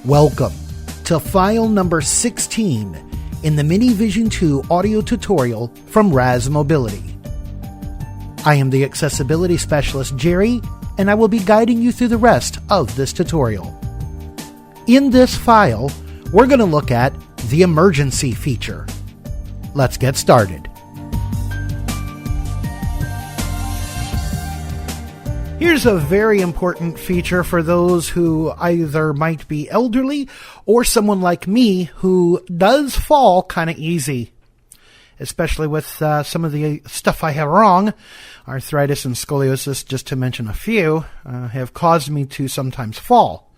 Welcome to file number 16 in the MiniVision 2 audio tutorial from Raz Mobility. I am the accessibility specialist Jerry, and I will be guiding you through the rest of this tutorial. In this file, we're going to look at the emergency feature. Let's get started. Here's a very important feature for those who either might be elderly or someone like me who does fall kind of easy, especially with some of the stuff I have wrong. Arthritis and scoliosis, just to mention a few, have caused me to sometimes fall.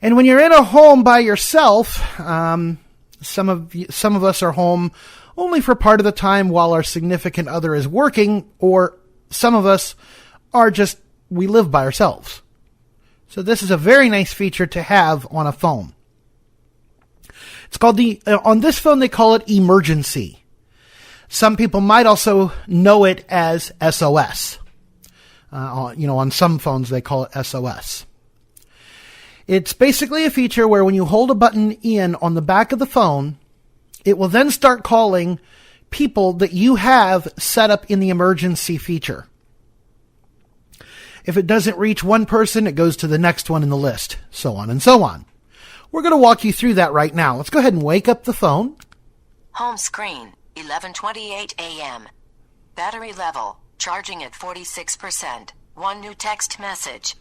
And when you're in a home by yourself, some of us are home only for part of the time while our significant other is working, or some of us are just, we live by ourselves. So this is a very nice feature to have on a phone. It's called on this phone they call it emergency. Some people might also know it as SOS. On some phones they call it SOS. It's basically a feature where when you hold a button in on the back of the phone, it will then start calling people that you have set up in the emergency feature. If it doesn't reach one person, it goes to the next one in the list, so on and so on. We're going to walk you through that right now. Let's go ahead and wake up the phone. Home screen, 11:28 a.m. Battery level, charging at 46%. One new text message.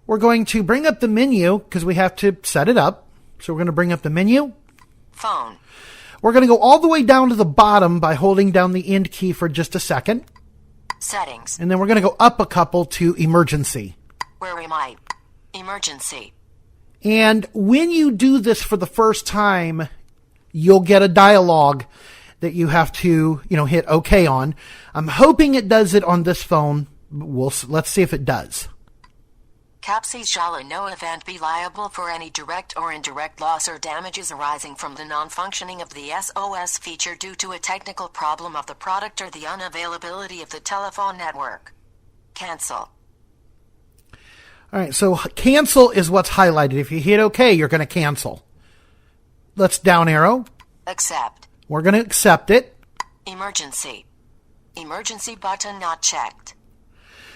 We're going to bring up the menu because we have to set it up. So we're going to bring up the menu. Phone. We're going to go all the way down to the bottom by holding down the end key for just a second. Settings. And then we're going to go up a couple to emergency. Where am I? Emergency. And when you do this for the first time, you'll get a dialogue that you have to, hit OK on. I'm hoping it does it on this phone. Let's see if it does. CAPTCHA shall in no event be liable for any direct or indirect loss or damages arising from the non-functioning of the SOS feature due to a technical problem of the product or the unavailability of the telephone network. Cancel. All right, so cancel is what's highlighted. If you hit OK, you're going to cancel. Let's down arrow. Accept. We're going to accept it. Emergency. Emergency button not checked.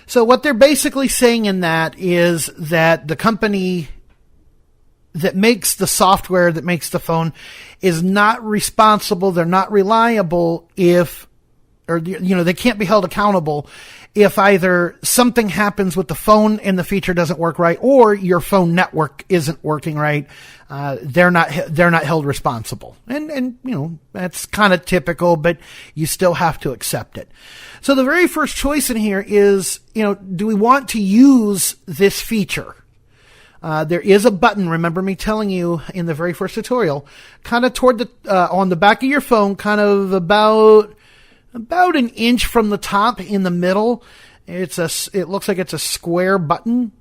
So what they're basically saying in that is that the company that makes the software that makes the phone is not responsible. They're not reliable they can't be held accountable if either something happens with the phone and the feature doesn't work right, or your phone network isn't working right. They're not held responsible. And that's kind of typical, but you still have to accept it. So the very first choice in here is, do we want to use this feature? There is a button, remember me telling you in the very first tutorial, kind of toward on the back of your phone, kind of about an inch from the top in the middle. It looks like it's a square button.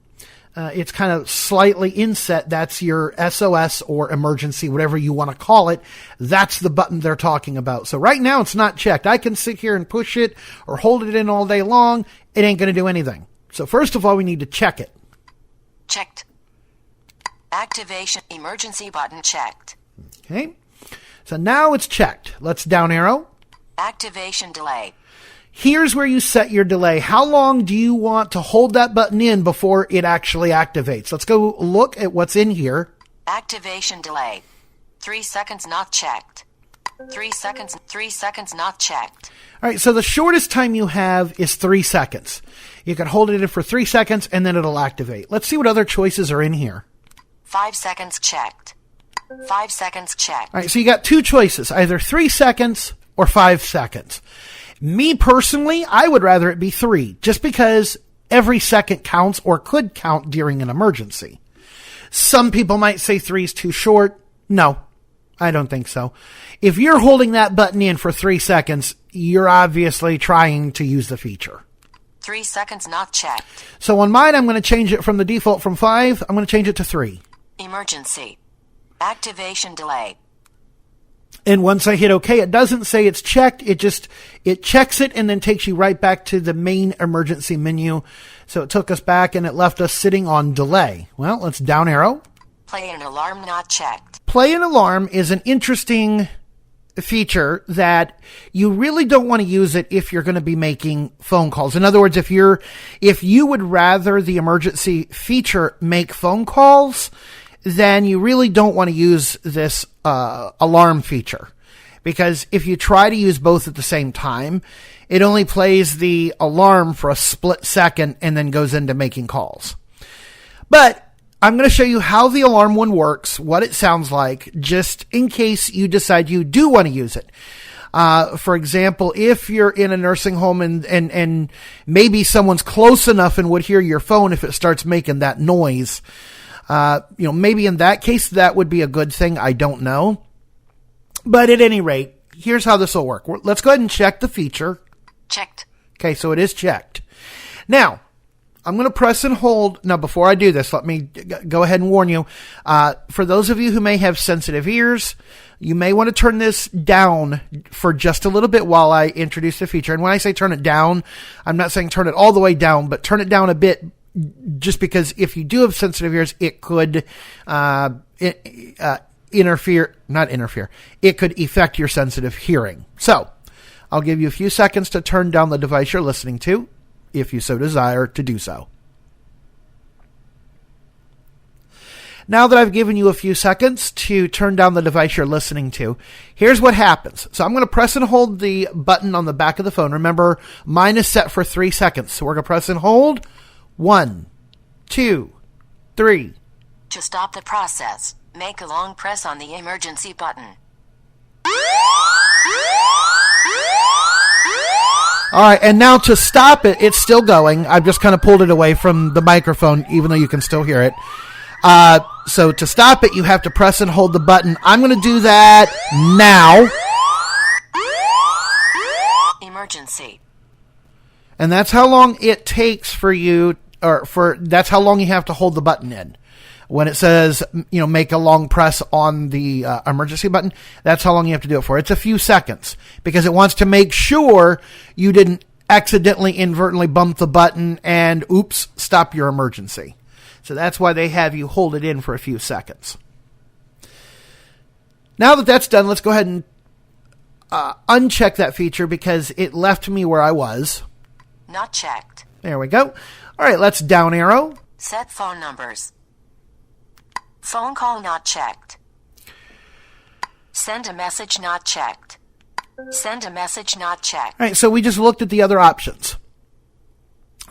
It's kind of slightly inset. That's your SOS or emergency, whatever you want to call it. That's the button they're talking about. So right now it's not checked. I can sit here and push it or hold it in all day long. It ain't going to do anything. So first of all, we need to check it. Checked. Activation emergency button checked. Okay. So now it's checked. Let's down arrow. Activation delay. Here's where you set your delay. How long do you want to hold that button in before it actually activates? Let's go look at what's in here. Activation delay. 3 seconds not checked. 3 seconds. 3 seconds not checked. All right, so the shortest time you have is 3 seconds. You can hold it in for 3 seconds and then it'll activate. Let's see what other choices are in here. 5 seconds checked. 5 seconds checked. All right, so you got two choices, either 3 seconds or 5 seconds. Me personally, I would rather it be 3, just because every second counts or could count during an emergency. Some people might say 3 is too short. No, I don't think so. If you're holding that button in for 3 seconds, you're obviously trying to use the feature. 3 seconds not checked. So on mine, I'm going to change it from the default from 5. I'm going to change it to 3. Emergency. Activation delay. And once I hit OK, it doesn't say it's checked. It checks it and then takes you right back to the main emergency menu. So it took us back and it left us sitting on delay. Well, let's down arrow. Play an alarm not checked. Play an alarm is an interesting feature that you really don't want to use it if you're going to be making phone calls. In other words, if you would rather the emergency feature make phone calls, then you really don't want to use this alarm feature. Because if you try to use both at the same time, it only plays the alarm for a split second and then goes into making calls. But I'm going to show you how the alarm one works, what it sounds like, just in case you decide you do want to use it. For example, if you're in a nursing home and maybe someone's close enough and would hear your phone if it starts making that noise, maybe in that case, that would be a good thing. I don't know. But at any rate, here's how this will work. Let's go ahead and check the feature. Checked. Okay, so it is checked. Now, I'm going to press and hold. Now, before I do this, let me go ahead and warn you. For those of you who may have sensitive ears, you may want to turn this down for just a little bit while I introduce the feature. And when I say turn it down, I'm not saying turn it all the way down, but turn it down a bit, just because if you do have sensitive ears, it could it could affect your sensitive hearing. So I'll give you a few seconds to turn down the device you're listening to, if you so desire to do so. Now that I've given you a few seconds to turn down the device you're listening to, here's what happens. So I'm going to press and hold the button on the back of the phone. Remember, mine is set for 3 seconds. So we're going to press and hold. 1, 2, 3. To stop the process, make a long press on the emergency button. All right, and now to stop it, it's still going. I've just kind of pulled it away from the microphone, even though you can still hear it. So to stop it, you have to press and hold the button. I'm going to do that now. Emergency. And that's how long it takes for you, that's how long you have to hold the button in. When it says, make a long press on the emergency button, that's how long you have to do it for. It's a few seconds because it wants to make sure you didn't accidentally, inadvertently bump the button and, oops, stop your emergency. So that's why they have you hold it in for a few seconds. Now that that's done, let's go ahead and uncheck that feature because it left me where I was. Not checked. There we go. All right, let's down arrow. Set phone numbers. Phone call not checked. Send a message not checked. Send a message not checked. All right, so we just looked at the other options.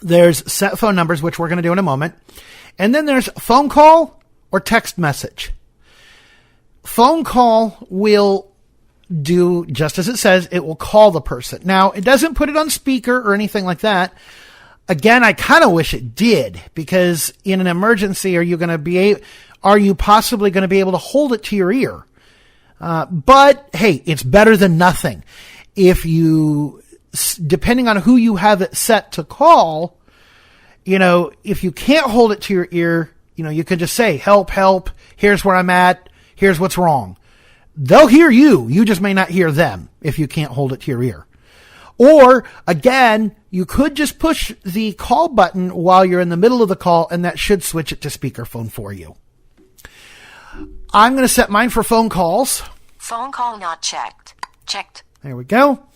There's set phone numbers, which we're going to do in a moment. And then there's phone call or text message. Phone call will do just as it says. It will call the person. Now, it doesn't put it on speaker or anything like that. Again, I kind of wish it did, because in an emergency, are you possibly going to be able to hold it to your ear? But hey, it's better than nothing. Depending on who you have it set to call, if you can't hold it to your ear, you can just say, help, help, here's where I'm at, here's what's wrong. They'll hear you. You just may not hear them if you can't hold it to your ear. Or, again, you could just push the call button while you're in the middle of the call, and that should switch it to speakerphone for you. I'm going to set mine for phone calls. Phone call not checked. Checked. There we go.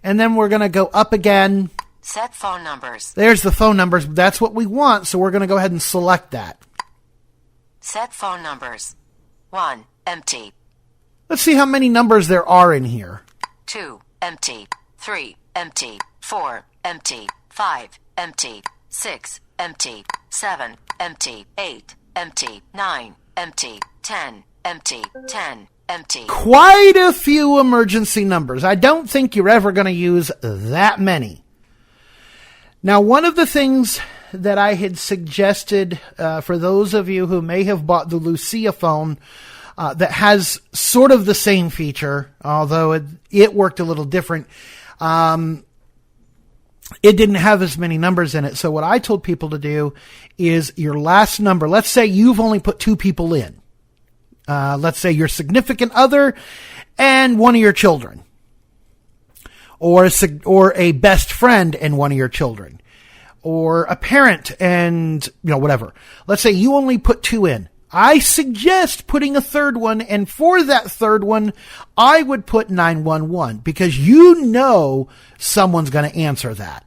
And then we're going to go up again. Set phone numbers. There's the phone numbers. That's what we want, so we're going to go ahead and select that. Set phone numbers. 1, empty. Let's see how many numbers there are in here. 2, empty. 3, empty. 4, empty. 5, empty. 6, empty. 7, empty. 8, empty. 9, empty. 10, empty. 10, empty. Quite a few emergency numbers. I don't think you're ever going to use that many. Now, one of the things that I had suggested for those of you who may have bought the Lucia phone that has sort of the same feature, although it worked a little different, it didn't have as many numbers in it. So what I told people to do is your last number. Let's say you've only put 2 people in. Let's say your significant other and one of your children, or a best friend and one of your children, or a parent and whatever. Let's say you only put 2 in. I suggest putting a third one, and for that third one, I would put 911 because you know someone's going to answer that.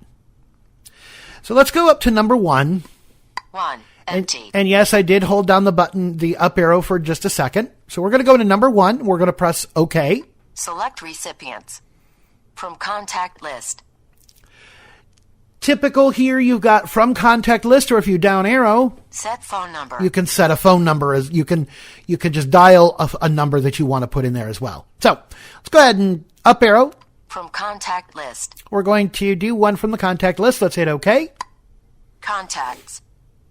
So let's go up to number 1. 1. Empty. And yes, I did hold down the button, the up arrow for just a second. So we're going to go to number 1. We're going to press OK. Select recipients. From contact list. Typical here, you've got from contact list, or if you down arrow, set phone number. You can set a phone number as you can just dial a number that you want to put in there as well. So let's go ahead and up arrow. From contact list. We're going to do one from the contact list. Let's hit OK. Contacts.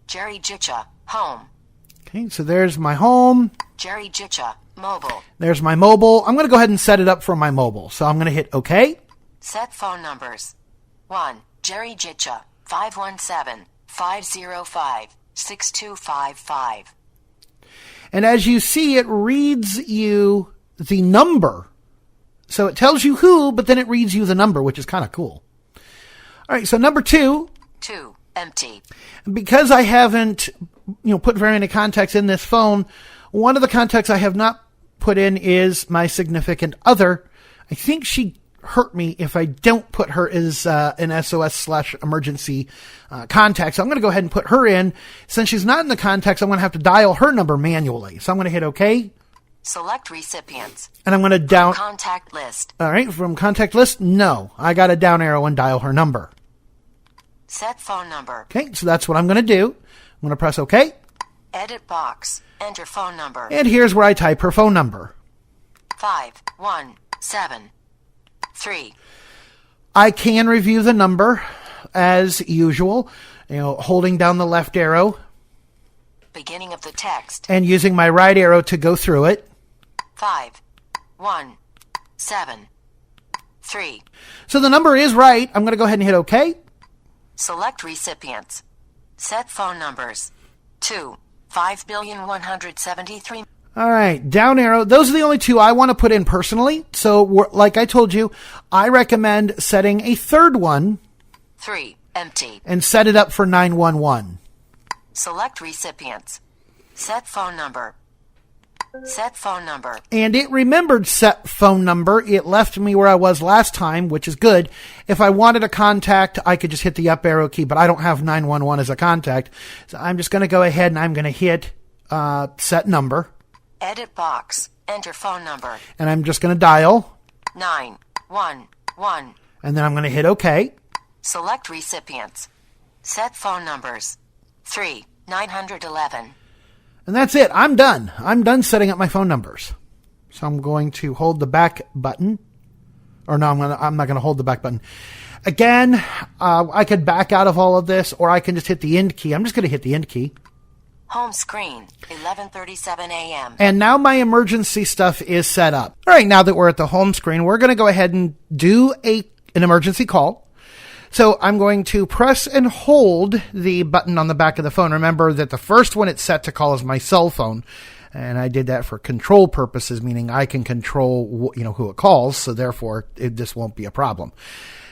Jerry Jicha, home. Okay, so there's my home. Jerry Jicha, mobile. There's my mobile. I'm going to go ahead and set it up for my mobile. So I'm going to hit OK. Set phone numbers. 1. Jerry Jicha, 517-505-6255. And as you see, it reads you the number. So it tells you who, but then it reads you the number, which is kind of cool. All right, so number 2. 2. Empty. Because I haven't, put very many contacts in this phone, one of the contacts I have not put in is my significant other. I think she hurt me if I don't put her as an SOS/emergency contact. So I'm going to go ahead and put her in. Since she's not in the contacts, I'm going to have to dial her number manually. So I'm going to hit OK. Select recipients. And I'm going to down contact list. All right, from contact list, no. I got to down arrow and dial her number. Set phone number. Okay, so that's what I'm going to do. I'm going to press OK. Edit box. Enter phone number. And here's where I type her phone number. 517-3. I can review the number as usual, holding down the left arrow. Beginning of the text. And using my right arrow to go through it. 517-3. So the number is right. I'm going to go ahead and hit OK. Select recipients. Set phone numbers. 2. 5,173. All right, down arrow. Those are the only 2 I want to put in personally. So, like I told you, I recommend setting a third one. 3. Empty. And set it up for 911. Select recipients. Set phone number. Set phone number. And it remembered set phone number. It left me where I was last time, which is good. If I wanted a contact, I could just hit the up arrow key, but I don't have 911 as a contact. So I'm just going to go ahead and I'm going to hit set number. Edit box. Enter phone number. And I'm just going to dial 911. And then I'm going to hit OK. Select recipients. Set phone numbers. 3. 911. And that's it. I'm done. I'm done setting up my phone numbers. So I'm going to hold the back button. Or no, I'm not going to hold the back button. Again, I could back out of all of this, or I can just hit the end key. I'm just going to hit the end key. Home screen, 11:37 a.m. And now my emergency stuff is set up. All right, now that we're at the home screen, we're going to go ahead and do an emergency call. So I'm going to press and hold the button on the back of the phone. Remember that the first one it's set to call is my cell phone. And I did that for control purposes, meaning I can control, who it calls. So therefore, this won't be a problem.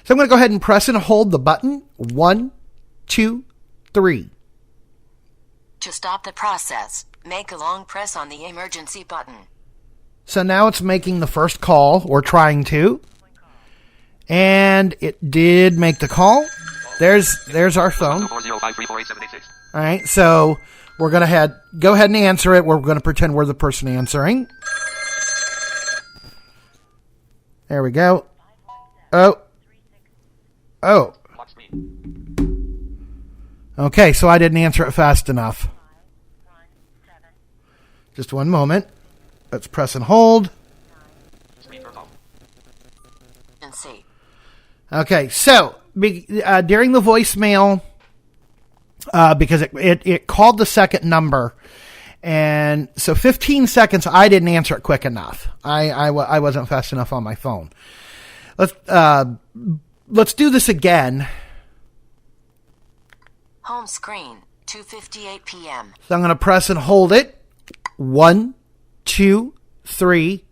So I'm going to go ahead and press and hold the button. 1, 2, 3. To stop the process, make a long press on the emergency button. So now it's making the first call, or trying to. And it did make the call. There's our phone. All right, so we're going to go ahead and answer it. We're going to pretend we're the person answering. There we go. Oh. Okay, so I didn't answer it fast enough. Just one moment. Let's press and hold. And see. Okay, so during the voicemail, because it called the second number, and so 15 seconds, I didn't answer it quick enough. I wasn't fast enough on my phone. Let's do this again. Home screen, 2:58 p.m. So I'm going to press and hold it. 1, 2, 3.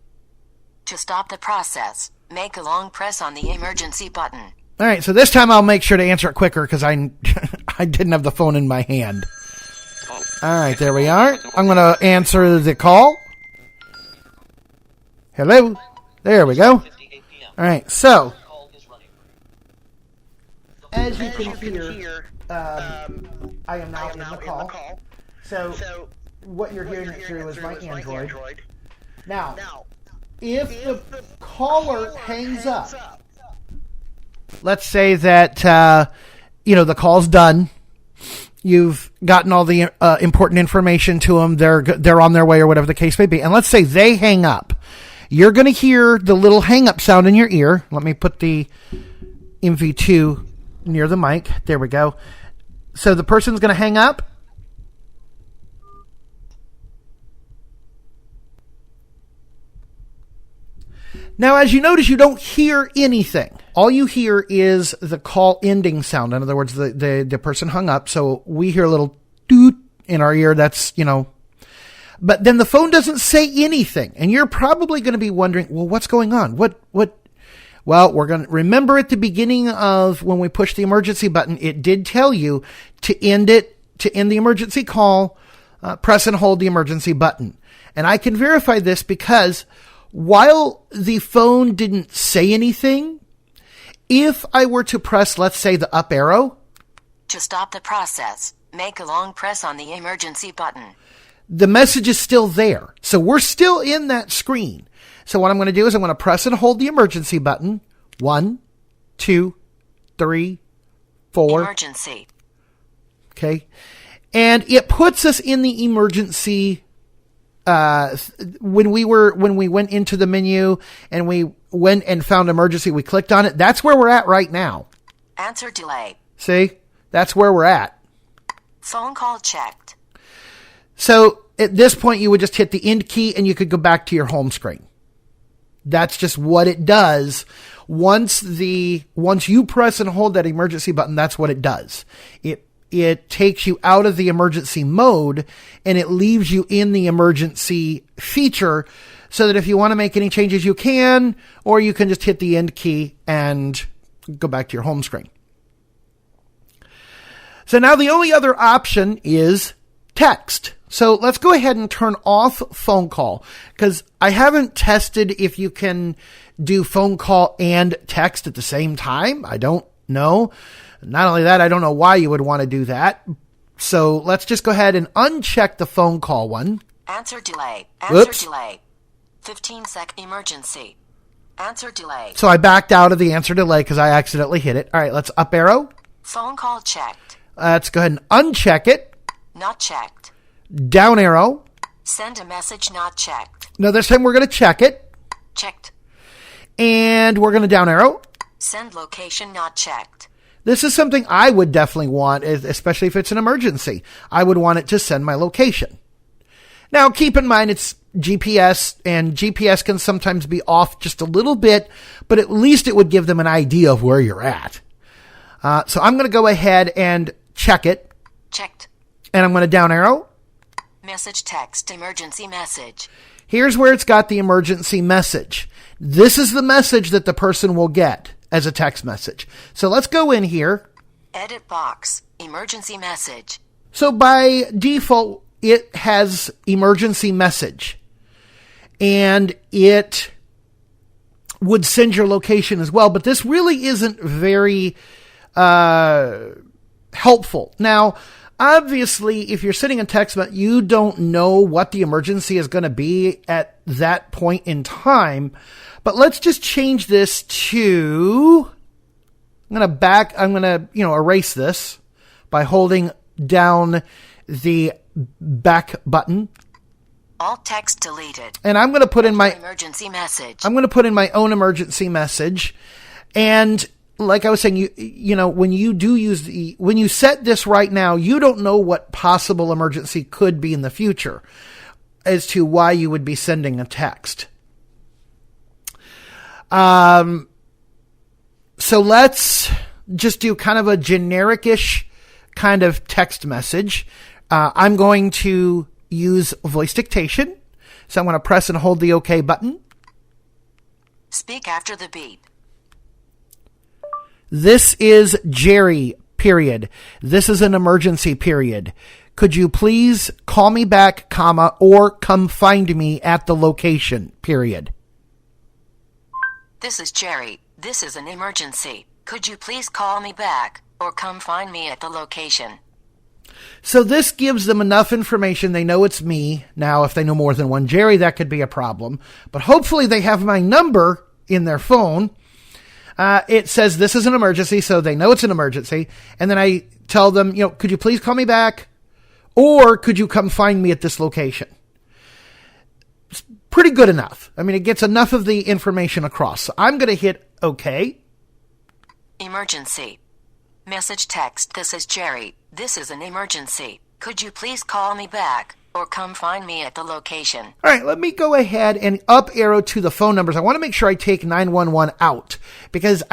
To stop the process, make a long press on the emergency button. All right, so this time I'll make sure to answer it quicker because I didn't have the phone in my hand. All right, there we are. I'm going to answer the call. Hello. There we go. All right, so as you can hear, I am now in the call. So what you're hearing it through is my Android. Now, if the caller hangs up, let's say that the call's done. You've gotten all the important information to them. They're on their way or whatever the case may be. And let's say they hang up. You're going to hear the little hang up sound in your ear. Let me put the MV2 near the mic. There we go. So the person's going to hang up. Now, as you notice, you don't hear anything. All you hear is the call ending sound. In other words, the person hung up. So we hear a little doot in our ear. That's, but then the phone doesn't say anything. And you're probably going to be wondering, well, what's going on? What? Well, we're going to remember at the beginning of when we push the emergency button, it did tell you to end the emergency call, press and hold the emergency button. And I can verify this because while the phone didn't say anything, if I were to press, let's say, the up arrow. To stop the process, make a long press on the emergency button. The message is still there. So we're still in that screen. So what I'm going to do is I'm going to press and hold the emergency button. 1, 2, 3, 4. Emergency. Okay. And it puts us in the emergency. When we went into the menu and we went and found emergency, we clicked on it. That's where we're at right now. Answer delay. See? That's where we're at. Phone call checked. So at this point, you would just hit the end key and you could go back to your home screen. That's just what it does. Once you press and hold that emergency button, that's what it does. It takes you out of the emergency mode and it leaves you in the emergency feature so that if you want to make any changes, you can, or you can just hit the end key and go back to your home screen. So now the only other option is text. So let's go ahead and turn off phone call because I haven't tested if you can do phone call and text at the same time. I don't know. Not only that, I don't know why you would want to do that. So let's just go ahead and uncheck the phone call one. Answer delay. Oops. Delay. 15-second emergency. Answer delay. So I backed out of the answer delay because I accidentally hit it. All right, let's up arrow. Phone call checked. Let's go ahead and uncheck it. Not checked. Down arrow. Send a message not checked. Now this time we're going to check it. Checked. And we're going to down arrow. Send location not checked. This is something I would definitely want, especially if it's an emergency. I would want it to send my location. Now, keep in mind it's GPS, and GPS can sometimes be off just a little bit, but at least it would give them an idea of where you're at. So I'm going to go ahead and check it. Checked. And I'm going to down arrow. Message text, emergency message. Here's where it's got the emergency message. This is the message that the person will get as a text message. So let's go in here. Edit box, emergency message. So by default, it has emergency message. And it would send your location as well. But this really isn't very helpful. Now, obviously, if you're sending a text, but you don't know what the emergency is going to be at that point in time. But let's just change this to, I'm going to erase this by holding down the back button. All text deleted. And I'm going to put in my emergency message. I'm going to put in my own emergency message. And like I was saying, when you set this right now, you don't know what possible emergency could be in the future as to why you would be sending a text. So let's just do kind of a generic-ish kind of text message. I'm going to use voice dictation. So I'm going to press and hold the OK button. Speak after the beep. This is Jerry, period. This is an emergency, period. Could you please call me back, comma, or come find me at the location, period. This is Jerry. This is an emergency. Could you please call me back or come find me at the location? So this gives them enough information. They know it's me. Now, if they know more than one Jerry, that could be a problem. But hopefully they have my number in their phone. It says this is an emergency, so they know it's an emergency. And then I tell them, could you please call me back? Or could you come find me at this location? It's pretty good enough. I mean, it gets enough of the information across. So I'm going to hit OK. Emergency. Message text. This is Jerry. This is an emergency. Could you please call me back or come find me at the location? All right, let me go ahead and up arrow to the phone numbers. I want to make sure I take 911 out because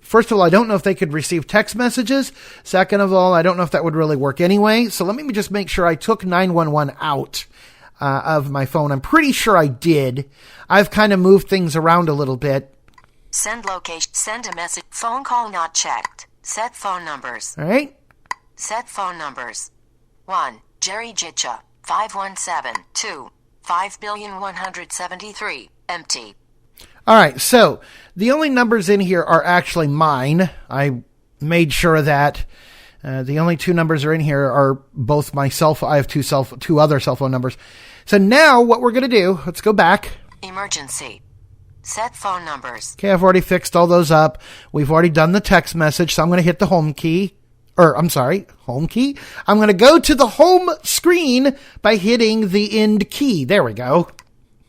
first of all, I don't know if they could receive text messages. Second of all, I don't know if that would really work anyway. So let me just make sure I took 911 out of my phone. I'm pretty sure I did. I've kind of moved things around a little bit. Send location. Send a message. Phone call not checked. Set phone numbers. All right. Set phone numbers. 1. Jerry Jitcha. 517-2. 5,173. Empty. All right. So the only numbers in here are actually mine. I made sure of that. The only two numbers are in here are both myself. I have two other cell phone numbers. So now what we're going to do, let's go back. Emergency. Set phone numbers. Okay, I've already fixed all those up. We've already done the text message, so I'm going to hit the home key. Home key. I'm going to go to the home screen by hitting the end key. There we go.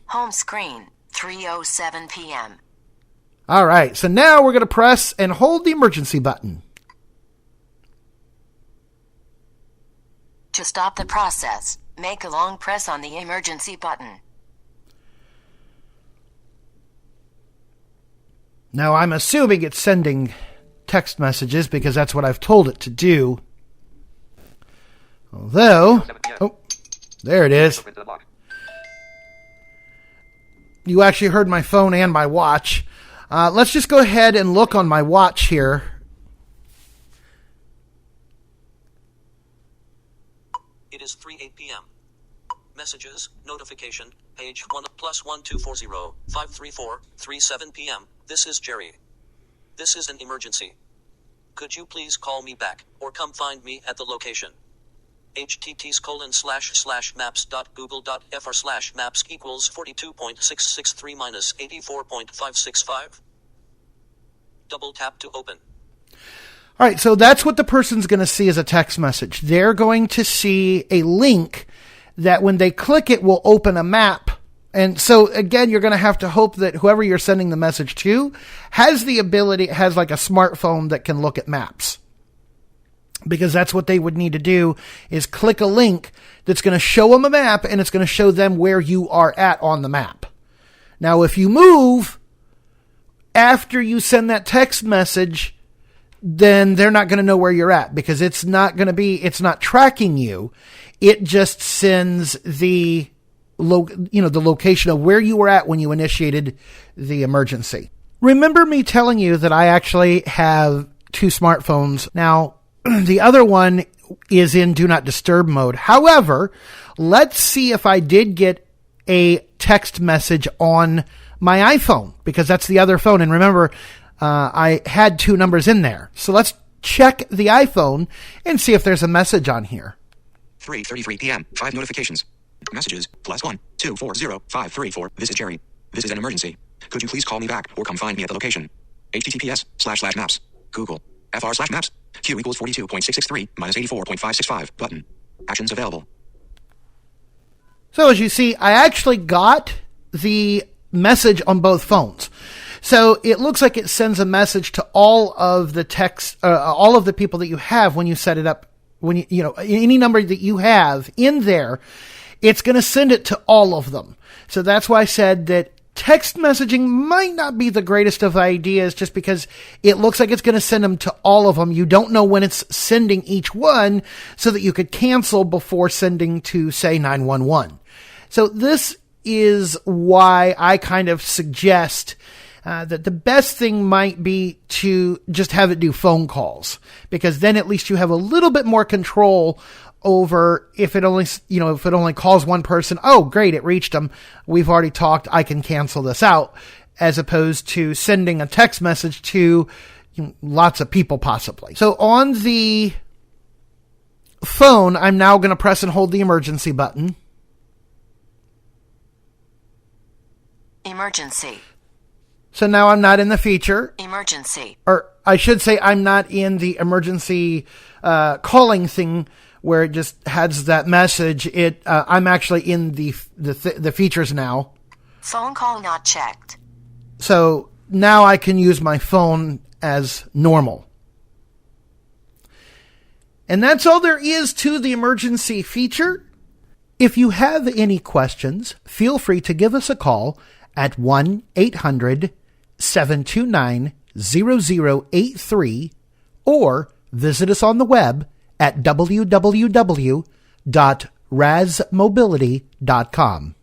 Home screen, 3:07 p.m. All right, so now we're going to press and hold the emergency button. To stop the process, make a long press on the emergency button. Now, I'm assuming it's sending text messages because that's what I've told it to do. Although, there it is. You actually heard my phone and my watch. Let's just go ahead and look on my watch here. It is 3:08 p.m. Messages, notification, page 1 +1240 534 37 p.m. This is Jerry. This is an emergency. Could you please call me back or come find me at the location? https://maps.google.fr/maps equals 42.663 minus 84.565. Double tap to open. All right, so that's what the person's going to see as a text message. They're going to see a link that when they click it will open a map. And so, again, you're going to have to hope that whoever you're sending the message to has the ability, has like a smartphone that can look at maps. Because that's what they would need to do is click a link that's going to show them a map and it's going to show them where you are at on the map. Now, if you move after you send that text message, then they're not going to know where you're at because it's not tracking you. It just sends the location of where you were at when you initiated the emergency. Remember me telling you that I actually have two smartphones. Now, the other one is in do not disturb mode. However, let's see if I did get a text message on my iPhone because that's the other phone. And remember, I had two numbers in there. So let's check the iPhone and see if there's a message on here. 3:33 p.m. 5 notifications. Messages, +1 240 534. This is Jerry. This is an emergency. Could you please call me back or come find me at the location? https://maps. Google. fr/maps. Q equals 42.663 minus 84.565. Button. Actions available. So as you see, I actually got the message on both phones. So it looks like it sends a message to all of the text, all of the people that you have when you set it up. When any number that you have in there, it's going to send it to all of them. So that's why I said that text messaging might not be the greatest of ideas just because it looks like it's going to send them to all of them. You don't know when it's sending each one so that you could cancel before sending to, say, 911. So this is why I kind of suggest that the best thing might be to just have it do phone calls, because then at least you have a little bit more control over if it only calls one person. Oh, great, it reached them. We've already talked. I can cancel this out, as opposed to sending a text message to lots of people possibly. So on the phone, I'm now going to press and hold the emergency button. Emergency. So now I'm not in the feature. Emergency. Or I should say I'm not in the emergency calling thing where it just has that message. I'm actually in the features now. Phone call not checked. So now I can use my phone as normal. And that's all there is to the emergency feature. If you have any questions, feel free to give us a call at 1-800-729-0083 or visit us on the web at www.razmobility.com.